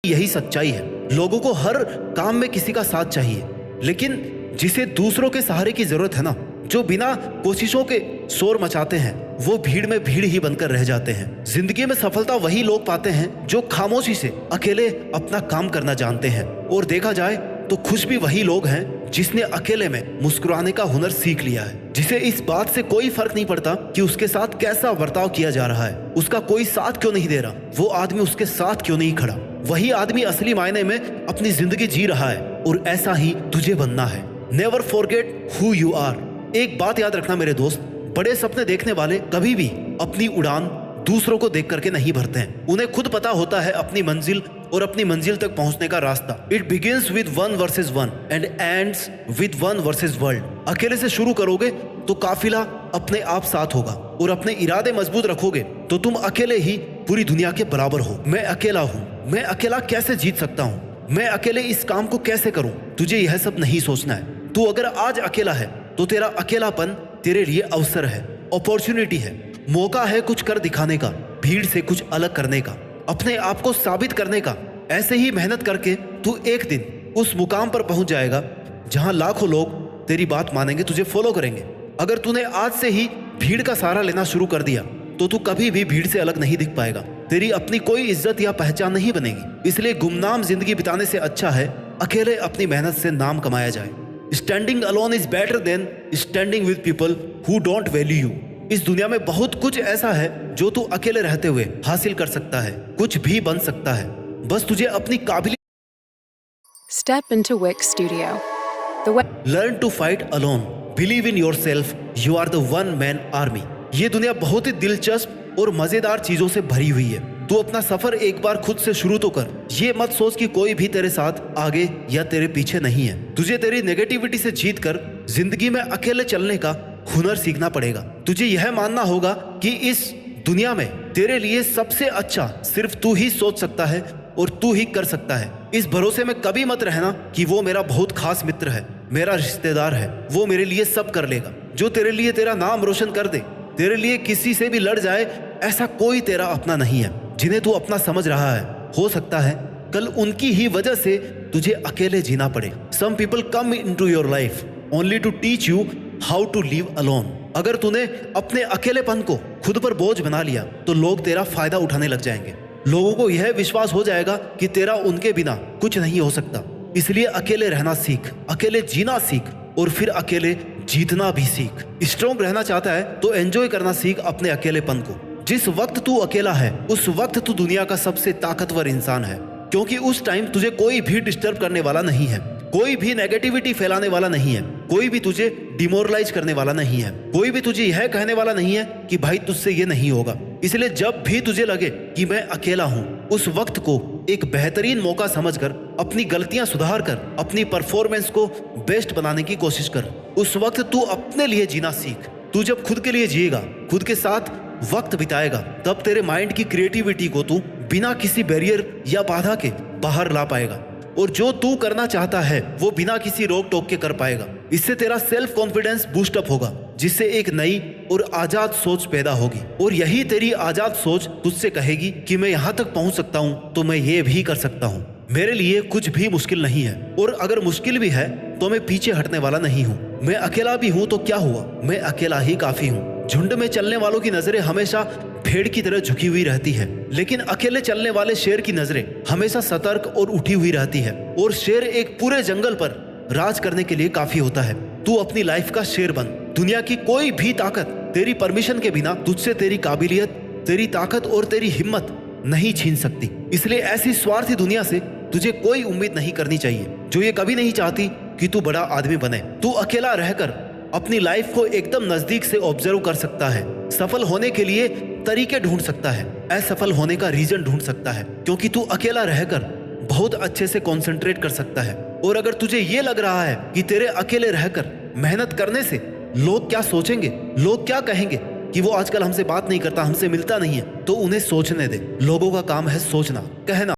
यही सच्चाई है। लोगों को हर काम में किसी का साथ चाहिए, लेकिन जिसे दूसरों के सहारे की जरूरत है ना, जो बिना कोशिशों के शोर मचाते हैं, वो भीड़ में भीड़ ही बनकर रह जाते हैं। जिंदगी में सफलता वही लोग पाते हैं जो खामोशी से अकेले अपना काम करना जानते हैं। और देखा जाए तो खुश भी वही लोग हैं जिसने अकेले में मुस्कुराने का हुनर सीख लिया है, जिसे इस बात से कोई फर्क नहीं पड़ता कि उसके साथ कैसा बर्ताव किया जा रहा है, उसका कोई साथ क्यों नहीं दे रहा, वो आदमी उसके साथ क्यों नहीं खड़ा। वही आदमी असली मायने में अपनी जिंदगी जी रहा है, और ऐसा ही तुझे बनना है। Never forget who you are. एक बात याद रखना मेरे दोस्त, बड़े सपने देखने वाले कभी भी अपनी उड़ान दूसरों को देख करके नहीं भरते हैं। उन्हें खुद पता होता है अपनी मंजिल और अपनी मंजिल तक पहुंचने का रास्ता। It begins with 1 versus 1 and ends with 1 versus world. अकेले से शुरू करोगे तो काफिला अपने आप साथ होगा, और अपने इरादे मजबूत रखोगे तो तुम अकेले ही पूरी दुनिया के बराबर हो। मैं अकेला हूँ, मैं अकेला कैसे जीत सकता हूँ, मैं अकेले इस काम को कैसे करूँ, तुझे यह सब नहीं सोचना है। तू अगर आज अकेला है तो तेरा अकेलापन तेरे लिए अवसर है, अपॉर्चुनिटी है, मौका है कुछ कर दिखाने का, भीड़ से कुछ अलग करने का, अपने आप को साबित करने का। ऐसे ही मेहनत करके तू एक दिन उस मुकाम पर पहुंच जाएगा जहां लाखों लोग तेरी बात मानेंगे, तुझे फॉलो करेंगे। अगर तूने आज से ही भीड़ का सहारा लेना शुरू कर दिया तो तू कभी भी भीड़ से अलग नहीं दिख पाएगा, तेरी अपनी कोई इज्जत या पहचान नहीं बनेगी। इसलिए गुमनाम जिंदगी बिताने से अच्छा है अकेले अपनी मेहनत से नाम कमाया जाए। Standing alone is better than standing with people who don't value you. इस दुनिया में बहुत कुछ ऐसा है जो तू अकेले रहते हुए हासिल कर सकता है, कुछ भी बन सकता है, बस तुझे अपनी काबिलियत। Step into Wix Studio. Learn to fight alone, believe in yourself, you are the one man army. ये दुनिया बहुत ही दिलचस्प और मजेदार चीजों से भरी हुई है। तू अपना सफर एक बार खुद से शुरू तो कर। ये मत सोच कि कोई भी तेरे साथ आगे या तेरे पीछे नहीं है। तुझे तेरी नेगेटिविटी से जीत कर जिंदगी में अकेले चलने का हुनर सीखना पड़ेगा। तुझे यह मानना होगा कि इस दुनिया में तेरे लिए सबसे अच्छा सिर्फ तू ही सोच सकता है और तू ही कर सकता है। इस भरोसे में कभी मत रहना कि वो मेरा बहुत खास मित्र है, मेरा रिश्तेदार है, वो मेरे लिए सब कर लेगा। जो तेरे लिए तेरा नाम रोशन कर दे, तेरे लिए किसी से भी लड़ जाए, ऐसा कोई तेरा अपना नहीं है। जिन्हें तू अपना समझ रहा है, हो सकता है कल उनकी ही वजह से तुझे अकेले जीना पड़े। Some people come into your life only to teach you how to live alone. अगर तूने अपने अकेलेपन को खुद पर बोझ बना लिया तो लोग तेरा फायदा उठाने लग जाएंगे। लोगों को यह विश्वास हो जाएगा कि तेरा उनके बिना कुछ नहीं हो सकता। इसलिए अकेले रहना सीख, अकेले जीना सीख, और फिर अकेले जीतना भी सीख। स्ट्रॉन्ग रहना चाहता है तो एंजॉय करना सीख अपने अकेलेपन को। जिस वक्त तू अकेला है उस वक्त तू दुनिया का सबसे ताकतवर इंसान है, क्योंकि उस टाइम तुझे कोई भी डिस्टर्ब करने वाला नहीं है, कोई भी नेगेटिविटी फैलाने वाला नहीं है, कोई भी तुझे डिमोरलाइज करने वाला नहीं है, कोई भी तुझे यह कहने वाला नहीं है कि भाई तुझसे ये नहीं होगा। इसलिए जब भी तुझे लगे कि मैं अकेला हूँ, उस वक्त को एक बेहतरीन मौका समझकर अपनी गलतियां सुधार कर अपनी परफॉर्मेंस को बेस्ट बनाने की कोशिश कर। उस वक्त तू अपने लिए जीना सीख। तू जब खुद के लिए जिएगा, खुद के साथ वक्त बिताएगा, तब तेरे माइंड की क्रिएटिविटी को तू बिना किसी बैरियर या बाधा के बाहर ला पाएगा, और जो तू करना चाहता है वो बिना किसी रोक टोक के कर पाएगा। इससे तेरा सेल्फ कॉन्फिडेंस बूस्ट अप होगा, जिससे एक नई और आजाद सोच पैदा होगी, और यही तेरी आजाद सोच तुझसे कहेगी कि मैं यहाँ तक पहुँच सकता हूँ तो मैं ये भी कर सकता हूँ। मेरे लिए कुछ भी मुश्किल नहीं है, और अगर मुश्किल भी है तो मैं पीछे हटने वाला नहीं हूँ। मैं अकेला भी हूँ तो क्या हुआ, मैं अकेला ही काफी हूँ। झुंड में चलने वालों की नजरें हमेशा भेड़ की तरह झुकी हुई रहती है, लेकिन अकेले चलने वाले शेर की नजरें हमेशा सतर्क और उठी हुई रहती है, और शेर एक पूरे जंगल पर राज करने के लिए काफी होता है। तू अपनी लाइफ का शेर बन। दुनिया की कोई भी ताकत तेरी परमिशन के बिना तुझसे तेरी काबिलियत, तेरी ताकत और तेरी हिम्मत नहीं छीन सकती। इसलिए ऐसी स्वार्थी दुनिया से तुझे कोई उम्मीद नहीं करनी चाहिए जो ये कभी नहीं चाहती कि तू बड़ा आदमी बने। तू अकेला रहकर अपनी लाइफ को एकदम नजदीक से ऑब्जर्व कर सकता है, सफल होने के लिए तरीके ढूंढ सकता है, असफल होने का रीजन ढूंढ सकता है, क्योंकि तू अकेला रहकर बहुत अच्छे से कंसंट्रेट कर सकता है। और अगर तुझे ये लग रहा है कि तेरे अकेले रहकर मेहनत करने से लोग क्या सोचेंगे, लोग क्या कहेंगे कि वो आजकल हमसे बात नहीं करता, हमसे मिलता नहीं है, तो उन्हें सोचने दे। लोगों का काम है सोचना, कहना।